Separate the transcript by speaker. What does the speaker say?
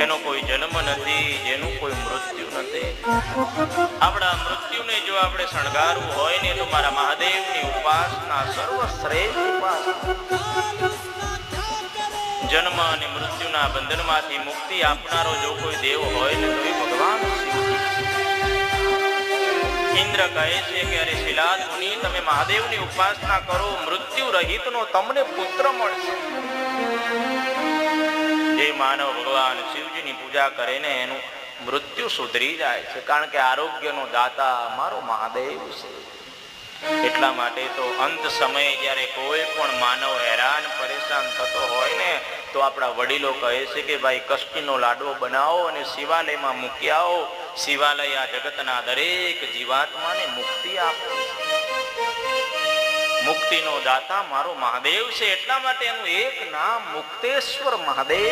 Speaker 1: જેનો કોઈ જન્મ નથી, જેનું કોઈ મૃત્યુ નથી. આપણા મૃત્યુને જો આપણે શણગારવું હોય ને તો મારા મહાદેવની ઉપાસના સર્વશ્રેષ્ઠ ઉપાસના. જન્મ અને મૃત્યુના બંધનમાંથી મુક્તિ આપનારો જો કોઈ દેવ હોય ને તો એ ભગવાન શિવજી. ઇન્દ્ર કહે છે કે અરે શિલાદ મુનિ, તમે મહાદેવની ઉપાસના કરો, મૃત્યુ રહિતનો તમને પુત્ર મળશે. જે માનવ ભગવાન શિવજીની પૂજા કરે ને એનું મૃત્યુ સુધરી જાય છે, કારણ કે આરોગ્યનો દાતા મારો મહાદેવ છે. એટલા માટે તો અંત સમયે જ્યારે કોઈ પણ માનવ હેરાન પરેશાન થતો હોય ને તો આપણા વડીલો કહે છે કે ભાઈ કષ્ટીનો લાડવો બનાવો અને શિવાલયમાં મૂકી આવો. શિવાલય આ જગતના દરેક જીવાત્માને મુક્તિ આપે. મુક્તિનો દાતા મારો મહાદેવ છે. એટલા માટે એનું એક નામ મુક્તેશ્વર મહાદેવ.